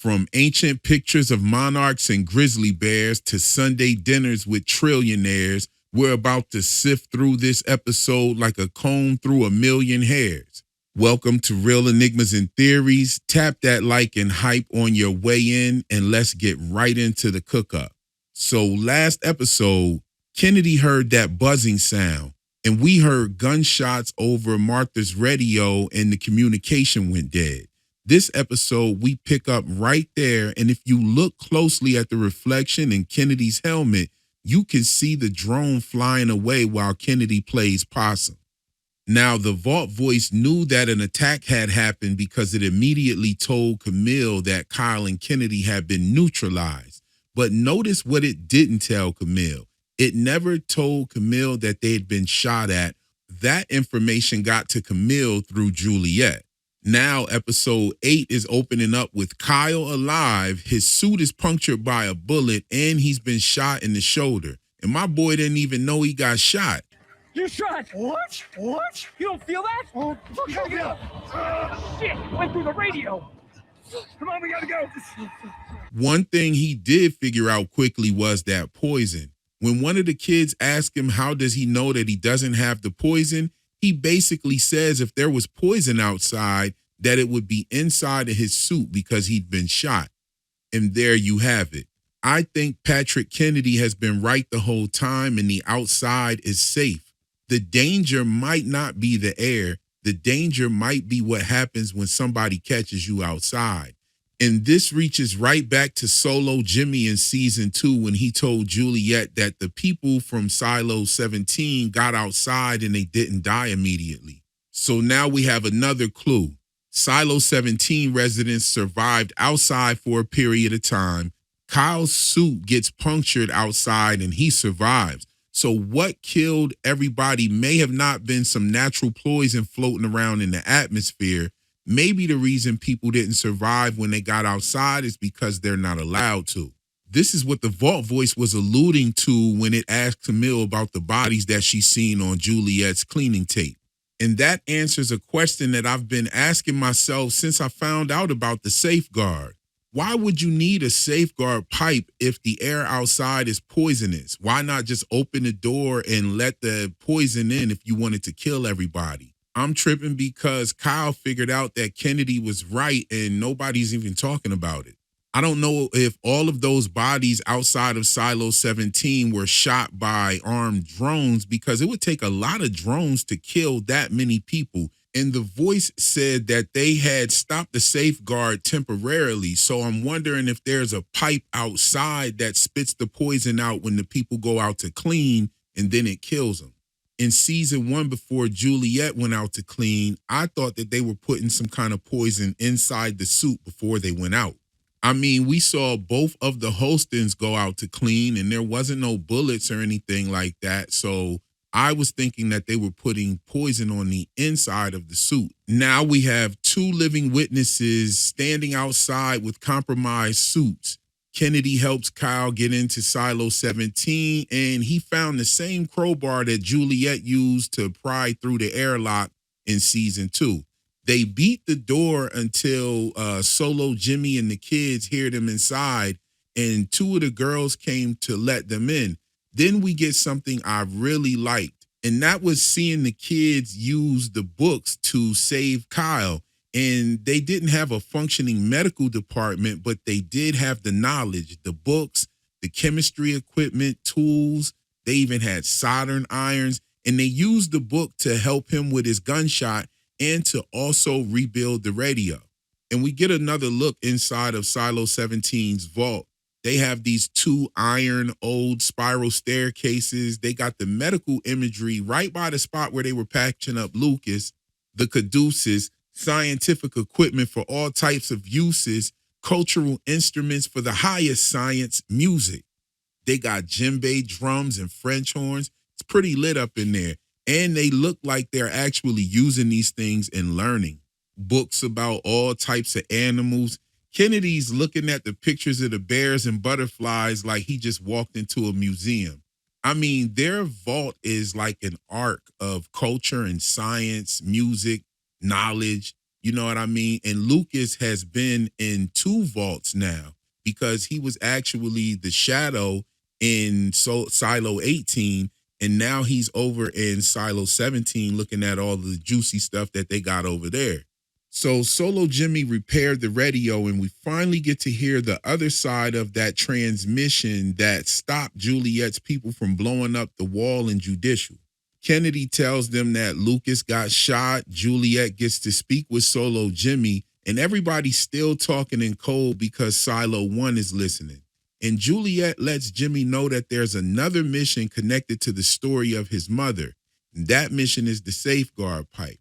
From ancient pictures of monarchs and grizzly bears to Sunday dinners with trillionaires, we're about to sift through this episode like a comb through a million hairs. Welcome to Real Enigmas and Theories. Tap that like and hype on your way in, and let's get right into the cook-up. So last episode, Kennedy heard that buzzing sound, and we heard gunshots over Martha's radio, and the communication went dead. This episode, we pick up right there, and if you look closely at the reflection in Kennedy's helmet, you can see the drone flying away while Kennedy plays possum. Now, the vault voice knew that an attack had happened because it immediately told Camille that Kyle and Kennedy had been neutralized. But notice what it didn't tell Camille. It never told Camille that they had been shot at. That information got to Camille through Juliet. Now, episode 8 is opening up with Kyle alive. His suit is punctured by a bullet, and he's been shot in the shoulder. And my boy didn't even know he got shot. You shot! What? What? You don't feel that? Oh, look, shit! Went through the radio! Come on, we gotta go! One thing he did figure out quickly was that poison. When one of the kids asked him how does he know that he doesn't have the poison, he basically says if there was poison outside, that it would be inside of his suit because he'd been shot. And there you have it. I think Patrick Kennedy has been right the whole time, and the outside is safe. The danger might not be the air. The danger might be what happens when somebody catches you outside. And this reaches right back to Solo Jimmy in season 2 when he told Juliet that the people from Silo 17 got outside and they didn't die immediately. So now we have another clue. Silo 17 residents survived outside for a period of time. Kyle's suit gets punctured outside and he survives. So what killed everybody may have not been some natural poison floating around in the atmosphere. Maybe the reason people didn't survive when they got outside is because they're not allowed to. This is what the vault voice was alluding to when it asked Camille about the bodies that she's seen on Juliet's cleaning tape. And that answers a question that I've been asking myself since I found out about the safeguard. Why would you need a safeguard pipe if the air outside is poisonous? Why not just open the door and let the poison in if you wanted to kill everybody? I'm tripping because Kyle figured out that Kennedy was right and nobody's even talking about it. I don't know if all of those bodies outside of Silo 17 were shot by armed drones because it would take a lot of drones to kill that many people. And the voice said that they had stopped the safeguard temporarily. So I'm wondering if there's a pipe outside that spits the poison out when the people go out to clean and then it kills them. In season 1, before Juliet went out to clean, I thought that they were putting some kind of poison inside the suit before they went out. I mean, we saw both of the Holstons go out to clean and there wasn't no bullets or anything like that. So I was thinking that they were putting poison on the inside of the suit. Now we have 2 living witnesses standing outside with compromised suits. Kennedy helps Kyle get into Silo 17, and he found the same crowbar that Juliet used to pry through the airlock in season 2. They beat the door until Solo Jimmy and the kids hear them inside, and 2 of the girls came to let them in. Then we get something I really liked, and that was seeing the kids use the books to save Kyle. And they didn't have a functioning medical department, but they did have the knowledge, the books, the chemistry equipment, tools. They even had soldering irons, and they used the book to help him with his gunshot and to also rebuild the radio. And we get another look inside of Silo 17's vault. They have these 2 iron old spiral staircases. They got the medical imagery right by the spot where they were patching up Lucas, the caduceus, scientific equipment for all types of uses, cultural instruments for the highest science, music. They got djembe drums and French horns. It's pretty lit up in there. And they look like they're actually using these things and learning. Books about all types of animals. Kennedy's looking at the pictures of the bears and butterflies like he just walked into a museum. I mean, their vault is like an ark of culture and science, music, knowledge. You know what I mean? And Lucas has been in 2 vaults now because he was actually the shadow in Silo 18, and now he's over in Silo 17 looking at all the juicy stuff that they got over there. So Solo Jimmy repaired the radio, and we finally get to hear the other side of that transmission that stopped Juliet's people from blowing up the wall in Judicial. Kennedy tells them that Lucas got shot. Juliet gets to speak with Solo Jimmy, and everybody's still talking in code because Silo 1 is listening. And Juliet lets Jimmy know that there's another mission connected to the story of his mother. And that mission is the safeguard pipe.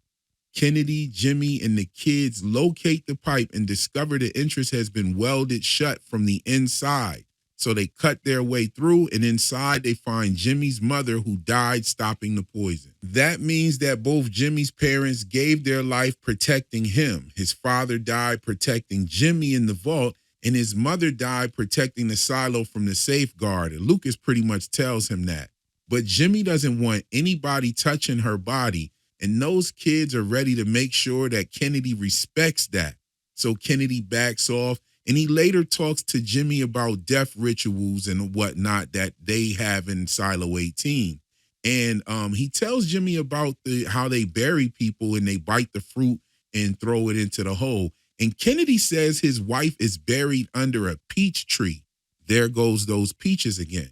Kennedy, Jimmy, and the kids locate the pipe and discover the entrance has been welded shut from the inside. So they cut their way through, and inside they find Jimmy's mother who died stopping the poison. That means that both Jimmy's parents gave their life protecting him. His father died protecting Jimmy in the vault, and his mother died protecting the silo from the safeguard. And Lucas pretty much tells him that. But Jimmy doesn't want anybody touching her body, and those kids are ready to make sure that Kennedy respects that. So Kennedy backs off. And he later talks to Jimmy about death rituals and whatnot that they have in Silo 18. And he tells Jimmy about how they bury people and they bite the fruit and throw it into the hole. And Kennedy says his wife is buried under a peach tree. There goes those peaches again.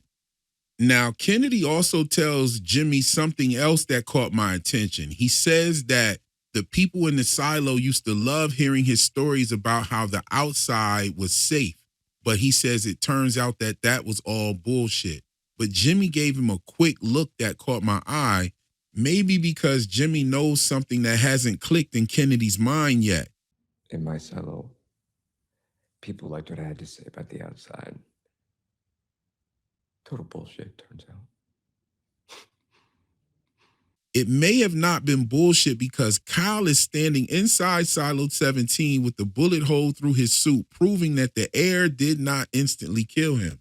Now, Kennedy also tells Jimmy something else that caught my attention. He says that the people in the silo used to love hearing his stories about how the outside was safe, but he says it turns out that that was all bullshit. But Jimmy gave him a quick look that caught my eye, maybe because Jimmy knows something that hasn't clicked in Kennedy's mind yet. In my silo, people liked what I had to say about the outside. Total bullshit, turns out. It may have not been bullshit because Kyle is standing inside Silo 17 with the bullet hole through his suit, proving that the air did not instantly kill him.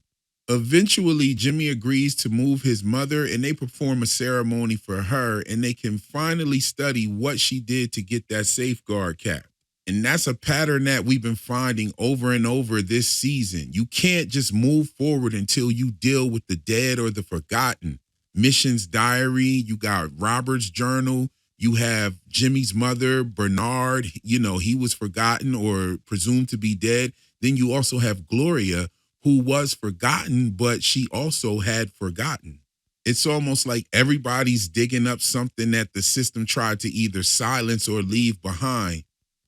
Eventually, Jimmy agrees to move his mother, and they perform a ceremony for her, and they can finally study what she did to get that safeguard cap. And that's a pattern that we've been finding over and over this season. You can't just move forward until you deal with the dead or the forgotten. Mission's diary, you got Robert's journal, you have Jimmy's mother, Bernard, he was forgotten or presumed to be dead. Then you also have Gloria, who was forgotten, but she also had forgotten. It's almost like everybody's digging up something that the system tried to either silence or leave behind.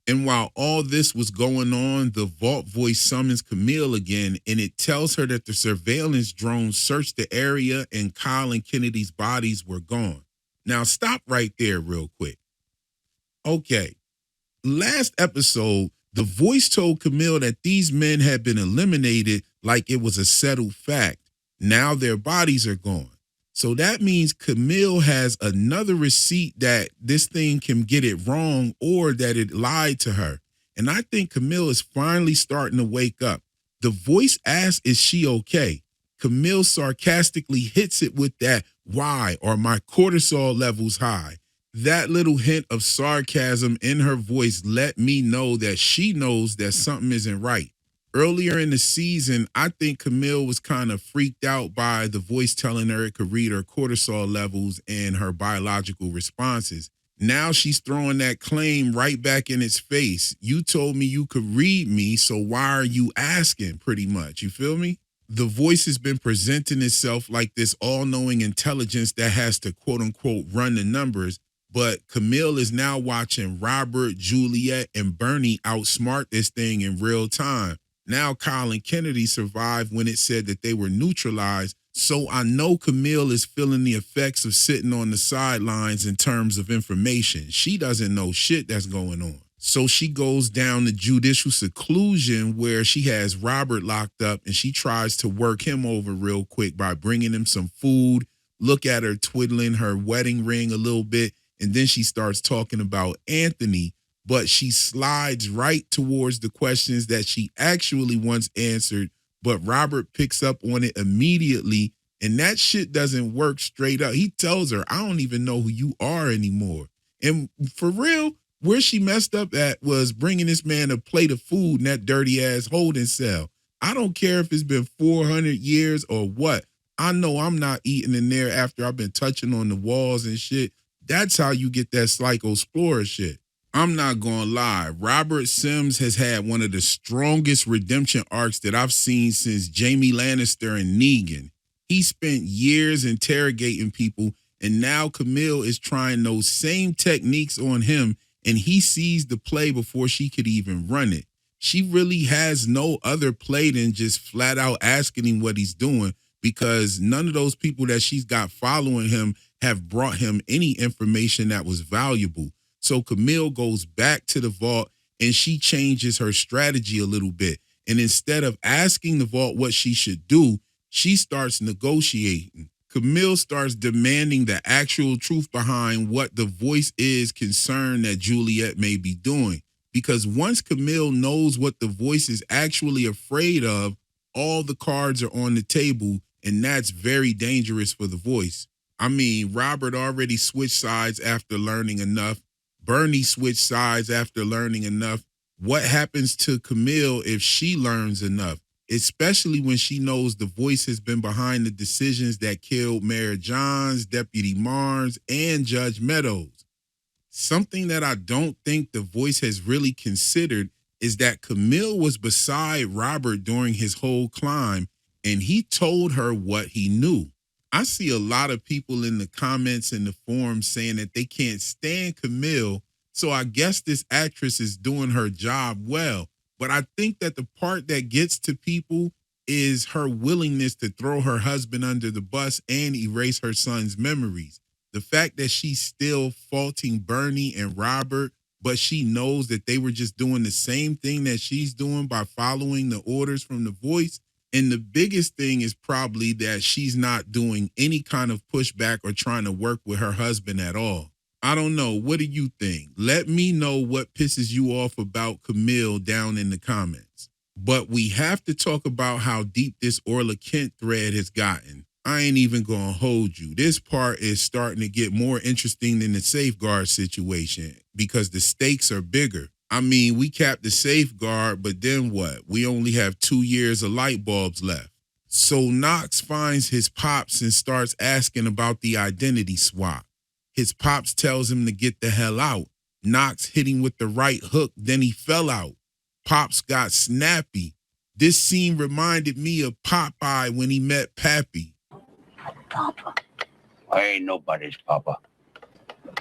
And while all this was going on, the vault voice summons Camille again, and it tells her that the surveillance drone searched the area and Kyle and Kennedy's bodies were gone. Now, stop right there real quick. Okay, last episode, the voice told Camille that these men had been eliminated like it was a settled fact. Now their bodies are gone. So that means Camille has another receipt that this thing can get it wrong or that it lied to her. And I think Camille is finally starting to wake up. The voice asks, is she okay? Camille sarcastically hits it with that, why are my cortisol levels high? That little hint of sarcasm in her voice let me know that she knows that something isn't right. Earlier in the season, I think Camille was kind of freaked out by the voice telling her it could read her cortisol levels and her biological responses. Now she's throwing that claim right back in its face. You told me you could read me, so why are you asking, pretty much? You feel me? The voice has been presenting itself like this all-knowing intelligence that has to, quote-unquote, run the numbers. But Camille is now watching Robert, Juliet, and Bernie outsmart this thing in real time. Now Kyle and Kennedy survived when it said that they were neutralized. So I know Camille is feeling the effects of sitting on the sidelines in terms of information. She doesn't know shit that's going on. So she goes down to judicial seclusion where she has Robert locked up, and she tries to work him over real quick by bringing him some food. Look at her twiddling her wedding ring a little bit. And then she starts talking about Anthony, but she slides right towards the questions that she actually once answered, but Robert picks up on it immediately, and that shit doesn't work straight up. He tells her, I don't even know who you are anymore. And for real, Where she messed up at was bringing this man a plate of food in that dirty ass holding cell. I don't care if it's been 400 years or what. I know I'm not eating in there after I've been touching on the walls and shit. That's how you get that Psychosplorer shit. I'm not gonna lie. Robert Sims has had one of the strongest redemption arcs that I've seen since Jaime Lannister and Negan. He spent years interrogating people, and now Camille is trying those same techniques on him, and he sees the play before she could even run it. She really has no other play than just flat out asking him what he's doing, because none of those people that she's got following him have brought him any information that was valuable. So Camille goes back to the vault and she changes her strategy a little bit. And instead of asking the vault what she should do, she starts negotiating. Camille starts demanding the actual truth behind what the voice is concerned that Juliet may be doing. Because once Camille knows what the voice is actually afraid of, all the cards are on the table, and that's very dangerous for the voice. I mean, Robert already switched sides after learning enough. Bernie switched sides after learning enough. What happens to Camille if she learns enough? Especially when she knows the voice has been behind the decisions that killed Mayor Johns, Deputy Mars, and Judge Meadows. Something that I don't think the voice has really considered is that Camille was beside Robert during his whole climb, and he told her what he knew. I see a lot of people in the comments and the forums saying that they can't stand Camille, so I guess this actress is doing her job well. But I think that the part that gets to people is her willingness to throw her husband under the bus and erase her son's memories. The fact that she's still faulting Bernie and Robert, but she knows that they were just doing the same thing that she's doing by following the orders from the voice. And the biggest thing is probably that she's not doing any kind of pushback or trying to work with her husband at all. I don't know. What do you think? Let me know what pisses you off about Camille down in the comments. But we have to talk about how deep this Orla Kent thread has gotten. I ain't even gonna hold you. This part is starting to get more interesting than the safeguard situation because the stakes are bigger. I mean, we capped the safeguard, but then what? We only have 2 years of light bulbs left. So Knox finds his pops and starts asking about the identity swap. His pops tells him to get the hell out. Knox hit him with the right hook, then he fell out. Pops got snappy. This scene reminded me of Popeye when he met Pappy. Papa? I ain't nobody's papa.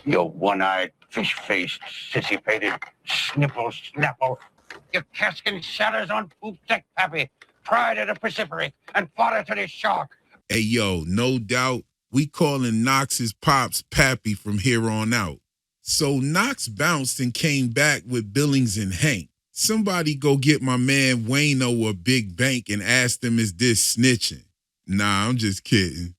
You one-eyed, fish-faced, sissy-pated, snipple-snapple. Your casking shatters on poop deck, Pappy. Pride of the Pacific and fodder to the shark. Hey, yo, no doubt, we calling Knox's pops Pappy from here on out. So Knox bounced and came back with Billings and Hank. Somebody go get my man Wayno a big bank and ask him, is this snitching? Nah, I'm just kidding.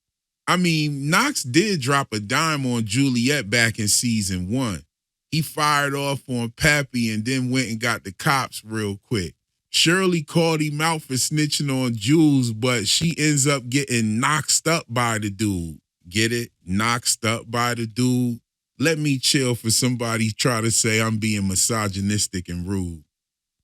I mean, Knox did drop a dime on Juliet back in season 1. He fired off on Pappy and then went and got the cops real quick. Shirley called him out for snitching on Jules, but she ends up getting knocked up by the dude. Get it? Knocked up by the dude? Let me chill for somebody try to say I'm being misogynistic and rude.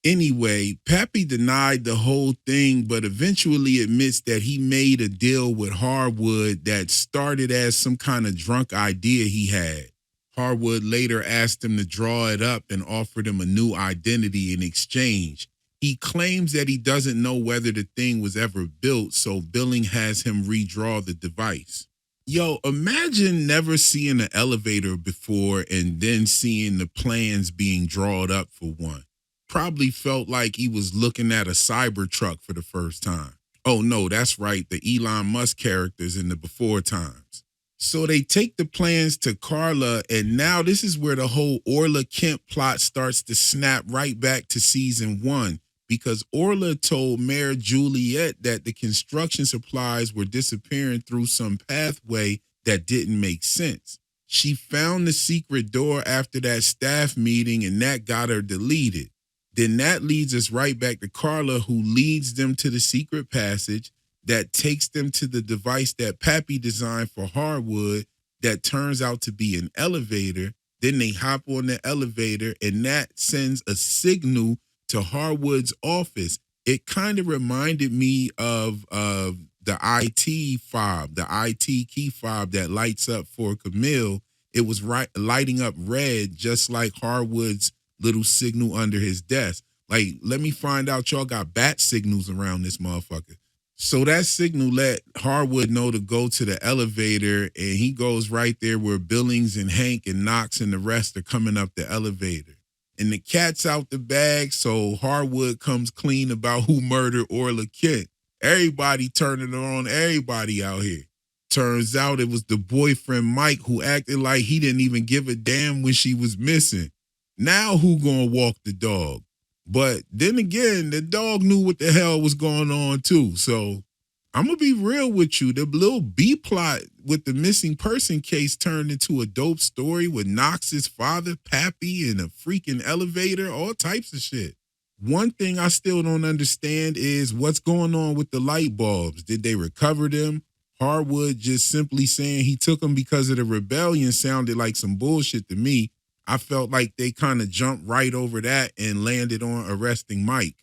Anyway, Pappy denied the whole thing, but eventually admits that he made a deal with Harwood that started as some kind of drunk idea he had. Harwood later asked him to draw it up and offered him a new identity in exchange. He claims that he doesn't know whether the thing was ever built, so Billing has him redraw the device. Yo, imagine never seeing an elevator before and then seeing the plans being drawn up for one. Probably felt like he was looking at a Cybertruck for the first time. Oh no, that's right, the Elon Musk characters in the before times. So they take the plans to Carla, and now this is where the whole Orla Kent plot starts to snap right back to season 1, because Orla told Mayor Juliet that the construction supplies were disappearing through some pathway that didn't make sense. She found the secret door after that staff meeting, and that got her deleted. Then that leads us right back to Carla, who leads them to the secret passage that takes them to the device that Pappy designed for Harwood that turns out to be an elevator Then they hop on the elevator, and that sends a signal to Harwood's office. It kind of reminded me of the IT fob, the IT key fob that lights up for Camille. It was lighting up red, just like Harwood's little signal under his desk. Like, let me find out y'all got bat signals around this motherfucker. So that signal let Harwood know to go to the elevator, and he goes right there where Billings and Hank and Knox and the rest are coming up the elevator. And the cat's out the bag, so Harwood comes clean about who murdered Orla Kent. Everybody turning on everybody out here. Turns out it was the boyfriend Mike who acted like he didn't even give a damn when she was missing. Now who gonna walk the dog? But then again, the dog knew what the hell was going on too. So I'm gonna be real with you. The little B plot with the missing person case turned into a dope story with Knox's father, Pappy, in a freaking elevator, all types of shit. One thing I still don't understand is what's going on with the light bulbs. Did they recover them? Harwood just simply saying he took them because of the rebellion sounded like some bullshit to me. I felt like they kind of jumped right over that and landed on arresting Mike.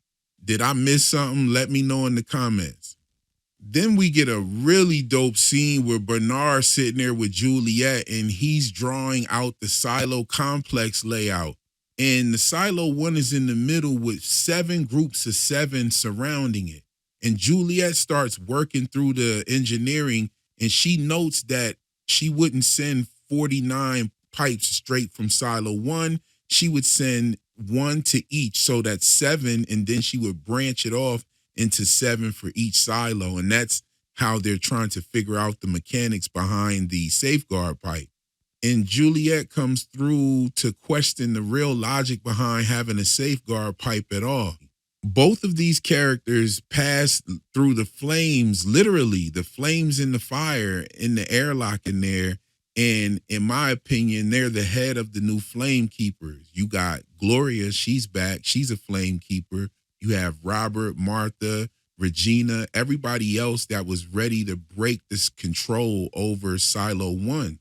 Did I miss something? Let me know in the comments. Then we get a really dope scene where Bernard's sitting there with Juliet and he's drawing out the silo complex layout. And the silo one is in the middle with 7 groups of 7 surrounding it. And Juliet starts working through the engineering, and she notes that she wouldn't send 49 pipes straight from silo 1. She would send 1 to each, so that's 7, and then she would branch it off into 7 for each silo. And that's how they're trying to figure out the mechanics behind the safeguard pipe. And Juliet comes through to question the real logic behind having a safeguard pipe at all. Both of these characters pass through the flames, literally the flames in the fire in the airlock in there. And in my opinion, they're the head of the new flame keepers. You got Gloria, she's back. She's a flame keeper. You have Robert, Martha, Regina, everybody else that was ready to break this control over Silo 1.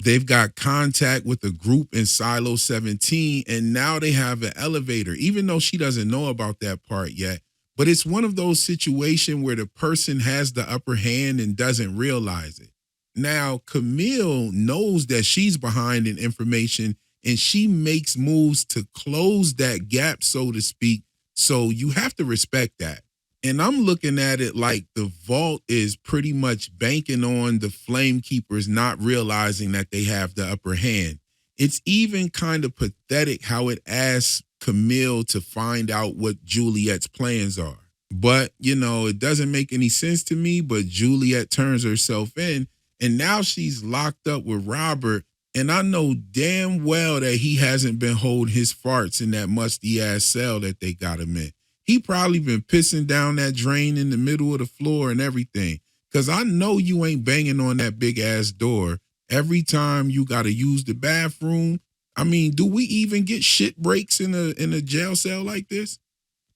They've got contact with a group in Silo 17, and now they have an elevator, even though she doesn't know about that part yet. But it's one of those situations where the person has the upper hand and doesn't realize it. Now, Camille knows that she's behind in information, and she makes moves to close that gap, so to speak. So you have to respect that. And I'm looking at it like the vault is pretty much banking on the flame keepers not realizing that they have the upper hand. It's even kind of pathetic how it asks Camille to find out what Juliet's plans are. But, you know, it doesn't make any sense to me, but Juliet turns herself in, and now she's locked up with Robert. And I know damn well that he hasn't been holding his farts in that musty ass cell that they got him in. He probably been pissing down that drain in the middle of the floor and everything. Cause I know you ain't banging on that big ass door every time you gotta use the bathroom. I mean, do we even get shit breaks in a jail cell like this?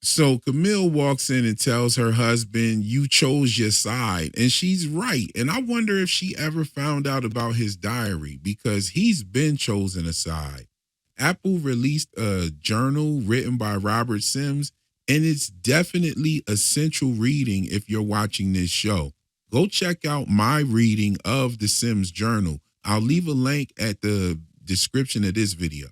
So Camille walks in and tells her husband, you chose your side. And she's right. And I wonder if she ever found out about his diary, because he's been chosen a side. Apple released a journal written by Robert Sims, and it's definitely essential reading if you're watching this show. Go check out my reading of the Sims journal. I'll leave a link at the description of this video.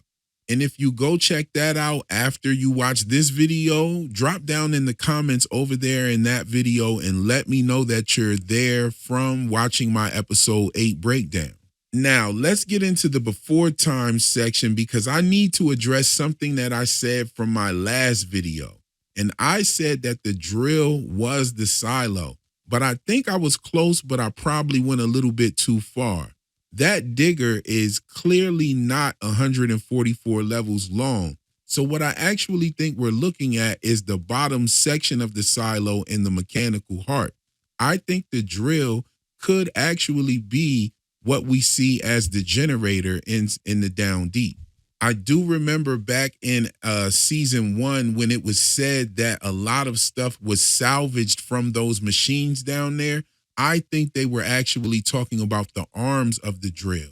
And if you go check that out after you watch this video, drop down in the comments over there in that video and let me know that you're there from watching my episode 8 breakdown. Now, let's get into the before time section, because I need to address something that I said from my last video. And I said that the drill was the silo, but I think I was close, but I probably went a little bit too far. That digger is clearly not 144 levels long. So what I actually think we're looking at is the bottom section of the silo in the mechanical heart. I think the drill could actually be what we see as the generator in the down deep. I do remember back in season 1 when it was said that a lot of stuff was salvaged from those machines down there. I think they were actually talking about the arms of the drill.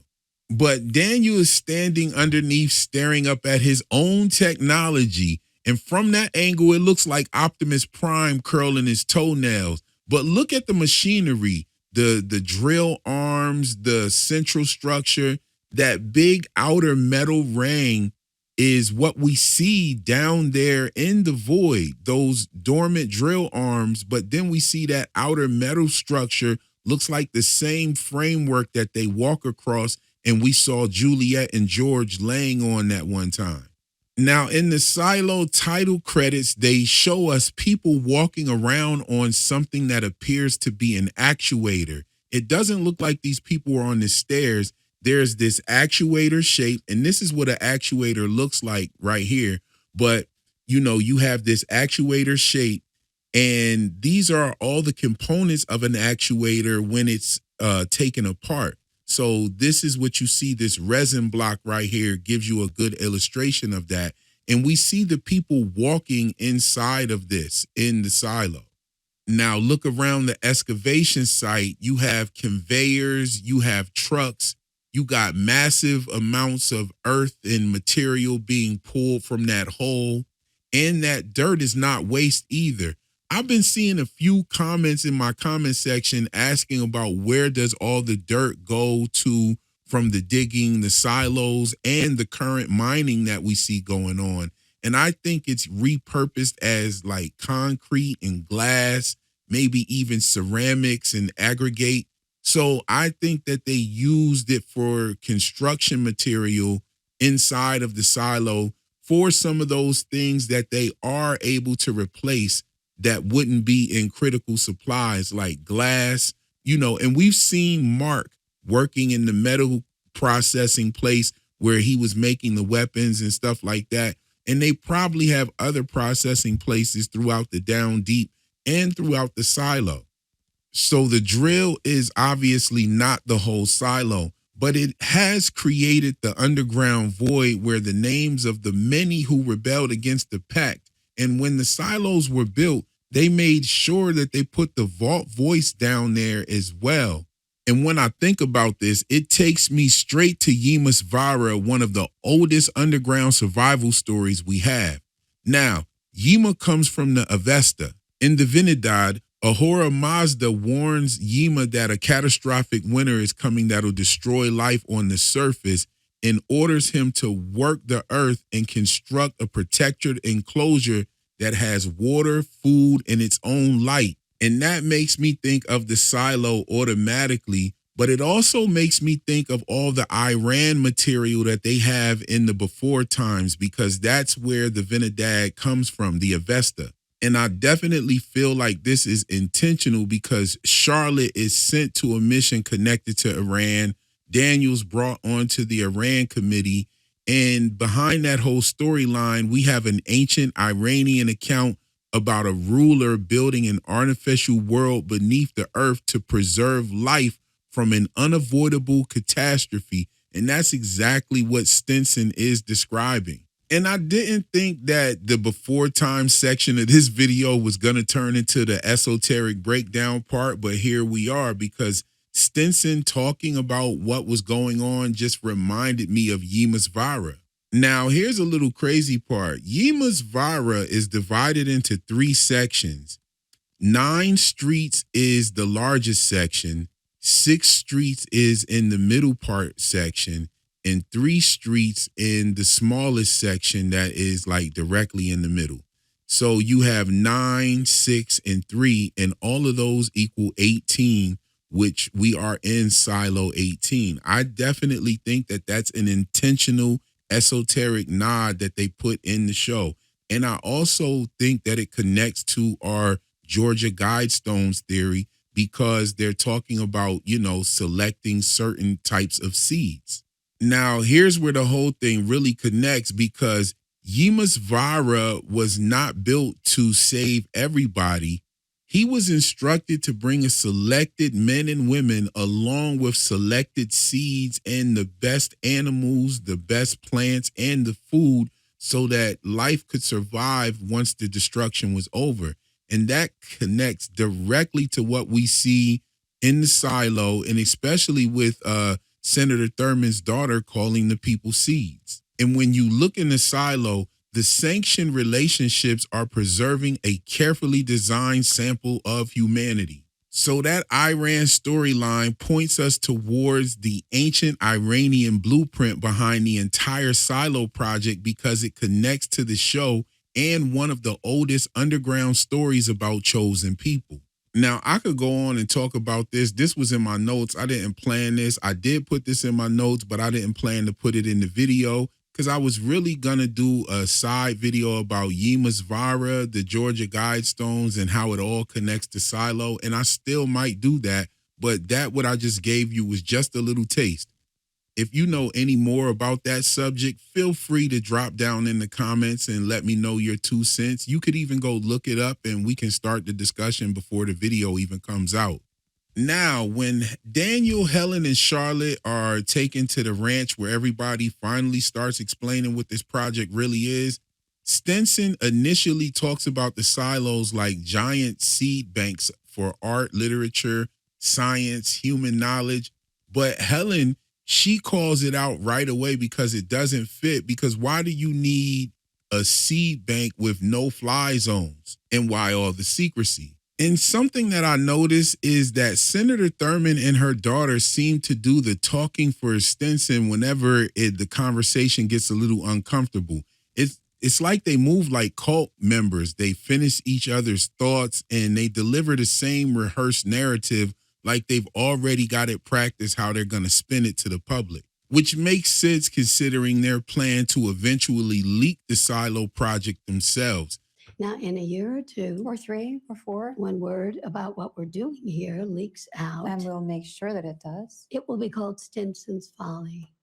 But Daniel is standing underneath, staring up at his own technology. And from that angle, it looks like Optimus Prime curling his toenails. But look at the machinery, the drill arms, the central structure, that big outer metal ring is what we see down there in the void, those dormant drill arms. But then we see that outer metal structure looks like the same framework that they walk across, and we saw Juliet and George laying on that one time. Now, in the Silo title credits, they show us people walking around on something that appears to be an actuator. It doesn't look like these people are on the stairs. There's this actuator shape, and this is what an actuator looks like right here. But, you have this actuator shape, and these are all the components of an actuator when it's taken apart. So this is what you see, this resin block right here gives you a good illustration of that. And we see the people walking inside of this in the silo. Now look around the excavation site. You have conveyors, you have trucks, you got massive amounts of earth and material being pulled from that hole. And that dirt is not waste either. I've been seeing a few comments in my comment section asking about where does all the dirt go to from the digging, the silos, and the current mining that we see going on. And I think it's repurposed as like concrete and glass, maybe even ceramics and aggregate. So I think that they used it for construction material inside of the silo for some of those things that they are able to replace that wouldn't be in critical supplies like glass, and we've seen Mark working in the metal processing place where he was making the weapons and stuff like that. And they probably have other processing places throughout the down deep and throughout the silo. So the drill is obviously not the whole silo, but it has created the underground void where the names of the many who rebelled against the pact. And when the silos were built, they made sure that they put the vault voice down there as well. And when I think about this, it takes me straight to Yemus Vara, one of the oldest underground survival stories we have. Now, Yima comes from the Avesta. In Divinidad, Ahura Mazda warns Yima that a catastrophic winter is coming that'll destroy life on the surface and orders him to work the earth and construct a protected enclosure that has water, food, and its own light. And that makes me think of the silo automatically, but it also makes me think of all the Iran material that they have in the before times, because that's where the Vinidad comes from, the Avesta. And I definitely feel like this is intentional because Charlotte is sent to a mission connected to Iran. Daniel's brought onto the Iran committee. And behind that whole storyline, we have an ancient Iranian account about a ruler building an artificial world beneath the earth to preserve life from an unavoidable catastrophe. And that's exactly what Stinson is describing. And I didn't think that the before time section of this video was going to turn into the esoteric breakdown part, but here we are, because Stinson talking about what was going on just reminded me of Yemus Vara. Now, here's a little crazy part. Yemus Vara is divided into 3 sections. 9 streets is the largest section, 6 streets is in the middle part section, and 3 streets in the smallest section that is like directly in the middle. So you have 9, 6, and 3, and all of those equal 18, which we are in Silo 18. I definitely think that that's an intentional esoteric nod that they put in the show. And I also think that it connects to our Georgia Guidestones theory, because they're talking about, selecting certain types of seeds. Now, here's where the whole thing really connects, because Yemus Vara was not built to save everybody. He was instructed to bring a selected men and women along with selected seeds and the best animals, the best plants, and the food so that life could survive once the destruction was over. And that connects directly to what we see in the silo, and especially with Senator Thurman's daughter calling the people seeds. And when you look in the silo, the sanctioned relationships are preserving a carefully designed sample of humanity. So that Iran storyline points us towards the ancient Iranian blueprint behind the entire Silo project because it connects to the show and one of the oldest underground stories about chosen people. Now, I could go on and talk about this. This was in my notes. I didn't plan this. I did put this in my notes, but I didn't plan to put it in the video because I was really going to do a side video about Yemas Vara, the Georgia Guidestones, and how it all connects to Silo. And I still might do that, but that what I just gave you was just a little taste. If you know any more about that subject, feel free to drop down in the comments and let me know your 2 cents. You could even go look it up and we can start the discussion before the video even comes out. Now, when Daniel, Helen, and Charlotte are taken to the ranch where everybody finally starts explaining what this project really is, Stinson initially talks about the silos like giant seed banks for art, literature, science, human knowledge. But Helen, she calls it out right away because it doesn't fit. Because why do you need a seed bank with no fly zones? And why all the secrecy? And something that I noticed is that Senator Thurman and her daughter seem to do the talking for Stinson whenever the conversation gets a little uncomfortable. It's like they move like cult members. They finish each other's thoughts and they deliver the same rehearsed narrative like they've already got it practiced how they're going to spin it to the public, which makes sense considering their plan to eventually leak the Silo project themselves. Now, in a year or 2, Or 3 or 4. when word about what we're doing here leaks out, And we'll make sure that it does. it will be called Stinson's Folly.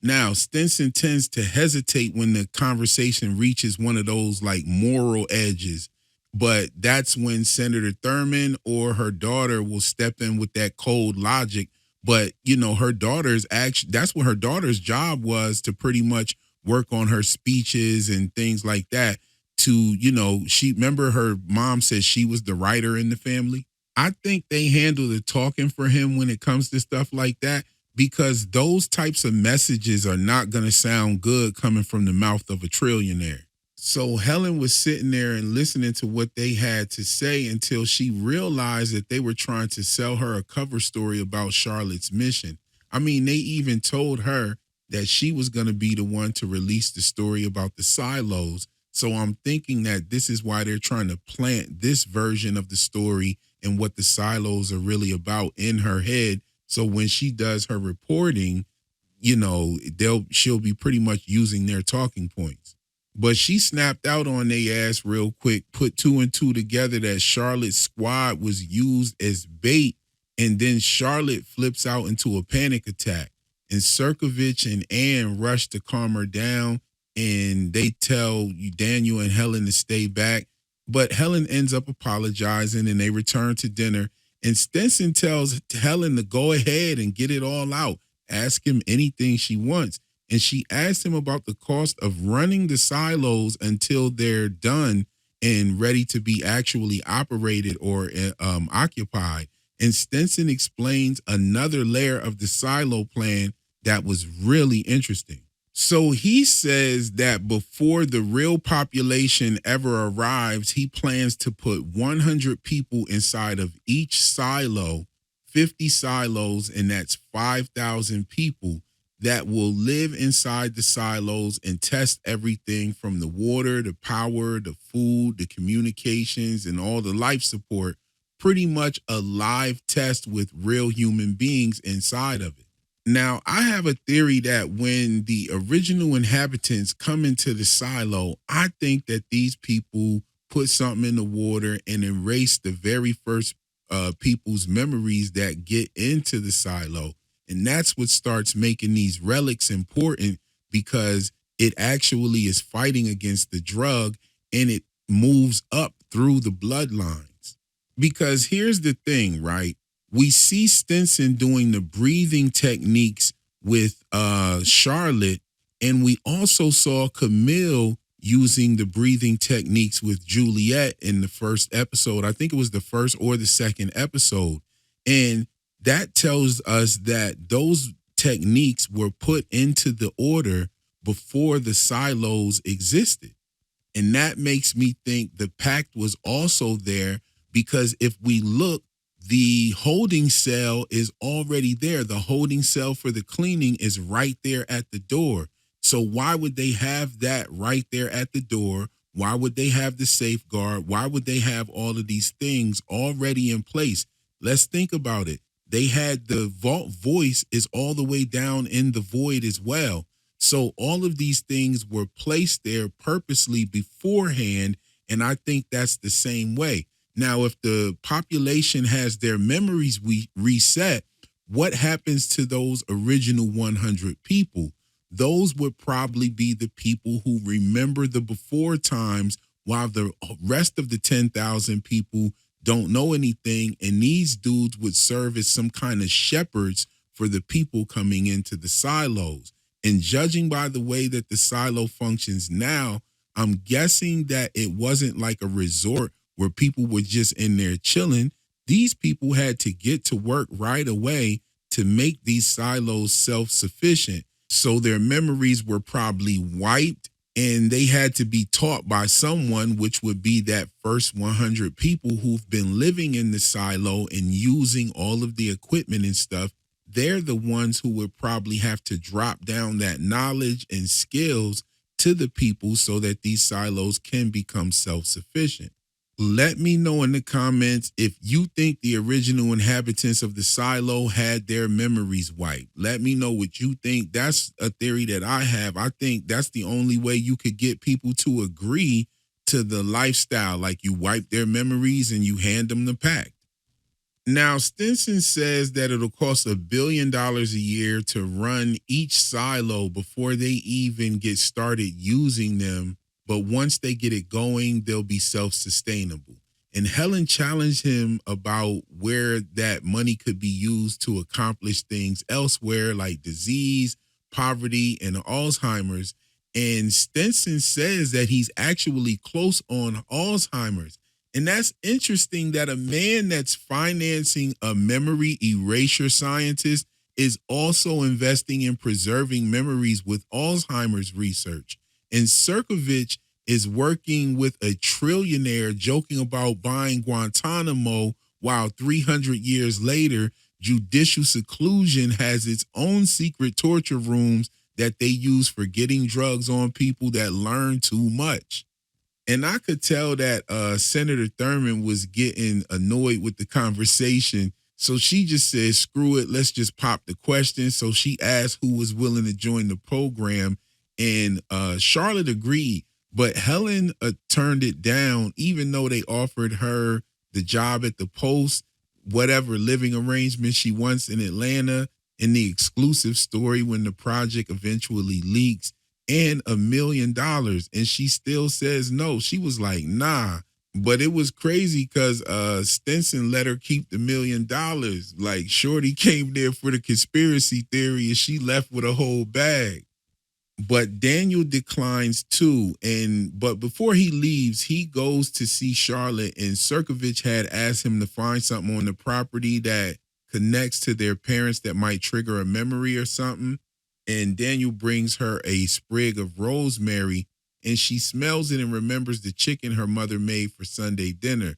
Now, Stinson tends to hesitate when the conversation reaches one of those like moral edges, but that's when Senator Thurman or her daughter will step in with that cold logic. But, you know, her daughter's actually, that's what her daughter's job was, to pretty much work on her speeches and things like that. To, you know, remember her mom said she was the writer in the family. I think they handle the talking for him when it comes to stuff like that, because those types of messages are not going to sound good coming from the mouth of a trillionaire. So Helen was sitting there and listening to what they had to say until she realized that they were trying to sell her a cover story about Charlotte's mission. I mean, they even told her that she was going to be the one to release the story about the silos. So I'm thinking that this is why they're trying to plant this version of the story and what the silos are really about in her head. So when she does her reporting, you know, she'll be pretty much using their talking points. But she snapped out on their ass real quick, put 2 and 2 together that Charlotte's squad was used as bait. And then Charlotte flips out into a panic attack. And Serkovich and Ann rush to calm her down. And they tell Daniel and Helen to stay back. But Helen ends up apologizing and they return to dinner. And Stinson tells Helen to go ahead and get it all out. Ask him anything she wants. And she asked him about the cost of running the silos until they're done and ready to be actually operated or occupied. And Stinson explains another layer of the silo plan that was really interesting. So he says that before the real population ever arrives, he plans to put 100 people inside of each silo, 50 silos, and that's 5,000 people that will live inside the silos and test everything from the water, the power, the food, the communications, and all the life support. Pretty much a live test with real human beings inside of it. Now, I have a theory that when the original inhabitants come into the silo, I think that these people put something in the water and erase the very first people's memories that get into the silo. And that's what starts making these relics important, because it actually is fighting against the drug and it moves up through the bloodlines. Because here's the thing, right? We see Stinson doing the breathing techniques with Charlotte, and we also saw Camille using the breathing techniques with Juliet in the first episode. I think it was the first or the second episode. And that tells us that those techniques were put into the order before the silos existed. And that makes me think the pact was also there, because if we look, the holding cell is already there. The holding cell for the cleaning is right there at the door. So why would they have that right there at the door? Why would they have the safeguard? Why would they have all of these things already in place? Let's think about it. They had the vault voice is all the way down in the void as well. So all of these things were placed there purposely beforehand. And I think that's the same way. Now, if the population has their memories reset, what happens to those original 100 people? Those would probably be the people who remember the before times, while the rest of the 10,000 people don't know anything. And these dudes would serve as some kind of shepherds for the people coming into the silos. And judging by the way that the silo functions now, I'm guessing that it wasn't like a resort where people were just in there chilling. These people had to get to work right away to make these silos self-sufficient. So their memories were probably wiped, and they had to be taught by someone, which would be that first 100 people who've been living in the silo and using all of the equipment and stuff. They're the ones who would probably have to drop down that knowledge and skills to the people so that these silos can become self-sufficient. Let me know in the comments if you think the original inhabitants of the silo had their memories wiped. Let me know what you think. That's a theory that I have. I think that's the only way you could get people to agree to the lifestyle. Like, you wipe their memories and you hand them the pact. Now, Stinson says that it'll cost $1 billion a year to run each silo before they even get started using them. But once they get it going, they'll be self-sustainable. And Helen challenged him about where that money could be used to accomplish things elsewhere, like disease, poverty, and Alzheimer's. And Stinson says that he's actually close on Alzheimer's. And that's interesting that a man that's financing a memory erasure scientist is also investing in preserving memories with Alzheimer's research. And Serkovich is working with a trillionaire joking about buying Guantanamo, while 300 years later, judicial seclusion has its own secret torture rooms that they use for getting drugs on people that learn too much. And I could tell that Senator Thurmond was getting annoyed with the conversation. So she just said, screw it, let's just pop the question. So she asked who was willing to join the program. And Charlotte agreed, but Helen turned it down, even though they offered her the job at the Post, whatever living arrangement she wants in Atlanta, and the exclusive story when the project eventually leaks, and $1 million. And she still says no. She was like, nah. But it was crazy because Stinson let her keep the $1 million. Like, Shorty came there for the conspiracy theory and she left with a whole bag. But Daniel declines too. But before he leaves, he goes to see Charlotte, and Serkovich had asked him to find something on the property that connects to their parents that might trigger a memory or something. And Daniel brings her a sprig of rosemary, and she smells it and remembers the chicken her mother made for Sunday dinner.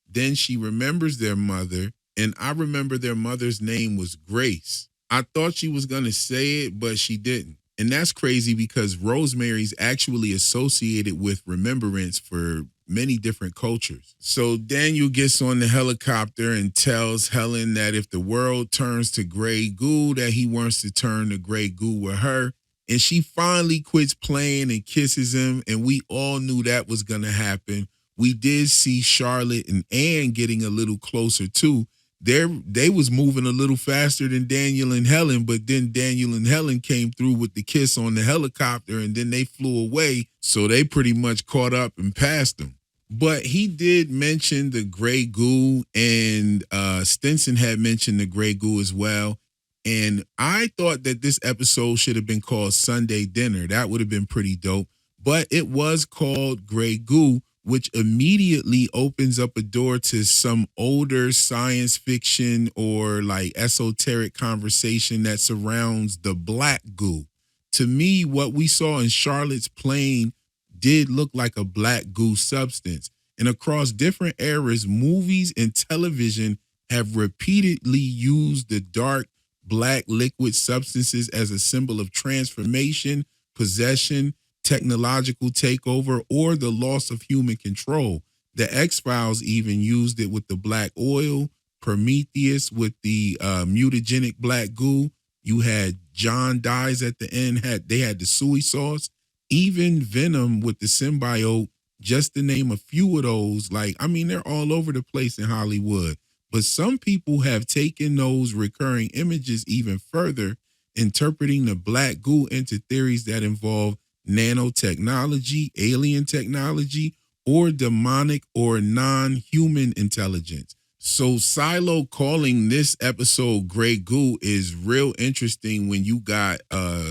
Then she remembers their mother, and I remember their mother's name was Grace. I thought she was going to say it, but she didn't. And that's crazy because rosemary is actually associated with remembrance for many different cultures. So Daniel gets on the helicopter and tells Helen that if the world turns to gray goo, that he wants to turn to gray goo with her. And she finally quits playing and kisses him. And we all knew that was going to happen. We did see Charlotte and Anne getting a little closer too. They was moving a little faster than Daniel and Helen, but then Daniel and Helen came through with the kiss on the helicopter, and then they flew away. So they pretty much caught up and passed them. But he did mention the gray goo, and Stinson had mentioned the gray goo as well. And I thought that this episode should have been called Sunday Dinner. That would have been pretty dope. But it was called Gray Goo, which immediately opens up a door to some older science fiction or like esoteric conversation that surrounds the black goo. To me, what we saw in Charlotte's plane did look like a black goo substance. And across different eras, movies and television have repeatedly used the dark black liquid substances as a symbol of transformation, possession, technological takeover, or the loss of human control. The X-Files even used it with the black oil, Prometheus with the mutagenic black goo. You had John dies at the end, they had the soy sauce, even Venom with the symbiote, just to name a few of those. Like, I mean, they're all over the place in Hollywood. But some people have taken those recurring images even further, interpreting the black goo into theories that involve nanotechnology, alien technology, or demonic or non-human intelligence. So Silo calling this episode Grey Goo is real interesting when you got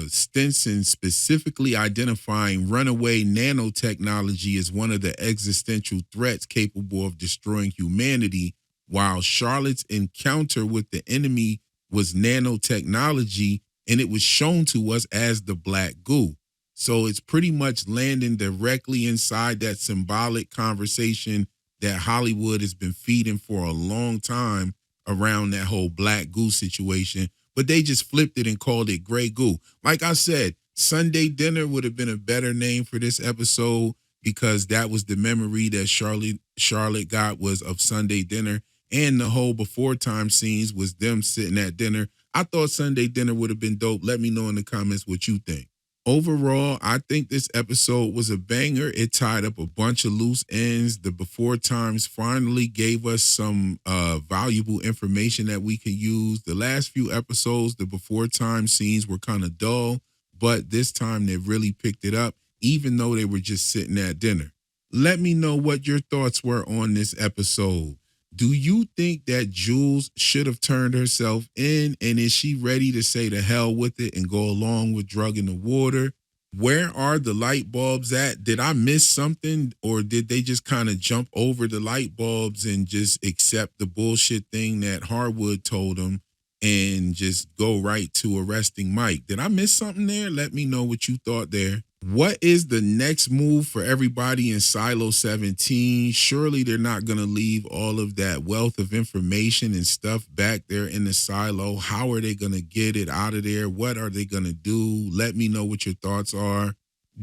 Stinson specifically identifying runaway nanotechnology as one of the existential threats capable of destroying humanity, while Charlotte's encounter with the enemy was nanotechnology, and it was shown to us as the black goo. So it's pretty much landing directly inside that symbolic conversation that Hollywood has been feeding for a long time around that whole black goo situation, but they just flipped it and called it Grey Goo. Like I said, Sunday Dinner would have been a better name for this episode because that was the memory that Charlotte got was of Sunday Dinner, and the whole before time scenes was them sitting at dinner. I thought Sunday Dinner would have been dope. Let me know in the comments what you think. Overall, I think this episode was a banger. It tied up a bunch of loose ends. The before times finally gave us some valuable information that we can use. The last few episodes, the before time scenes were kind of dull, but this time they really picked it up, even though they were just sitting at dinner. Let me know what your thoughts were on this episode. Do you think that Jules should have turned herself in, and is she ready to say to hell with it and go along with drugging the water? Where are the light bulbs at? Did I miss something, or did they just kind of jump over the light bulbs and just accept the bullshit thing that Harwood told them and just go right to arresting Mike? Did I miss something there? Let me know what you thought there. What is the next move for everybody in Silo 17? Surely they're not going to leave all of that wealth of information and stuff back there in the silo. How are they going to get it out of there? What are they going to do? Let me know what your thoughts are.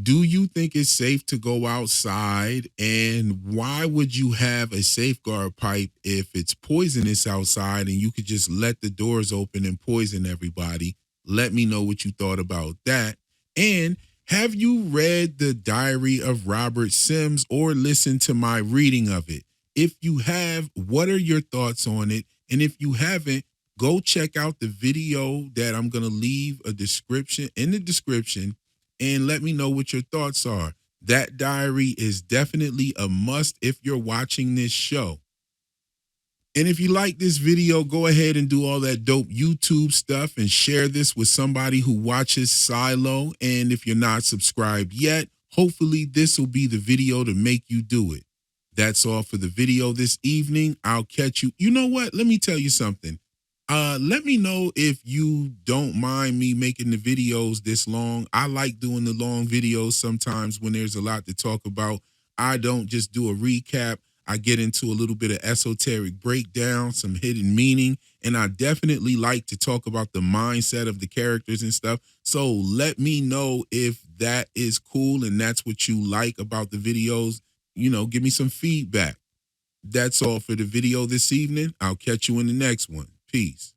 Do you think it's safe to go outside? And why would you have a safeguard pipe if it's poisonous outside and you could just let the doors open and poison everybody? Let me know what you thought about that. And have you read The Diary of Robert Sims or listened to my reading of it? If you have, what are your thoughts on it? And if you haven't, go check out the video that I'm going to leave in the description and let me know what your thoughts are. That diary is definitely a must if you're watching this show. And if you like this video, go ahead and do all that dope YouTube stuff and share this with somebody who watches Silo. And if you're not subscribed yet, hopefully this will be the video to make you do it. That's all for the video this evening. I'll catch you. You know what? Let me tell you something. Let me know if you don't mind me making the videos this long. I like doing the long videos sometimes when there's a lot to talk about. I don't just do a recap. I get into a little bit of esoteric breakdown, some hidden meaning, and I definitely like to talk about the mindset of the characters and stuff. So let me know if that is cool and that's what you like about the videos. You know, give me some feedback. That's all for the video this evening. I'll catch you in the next one. Peace.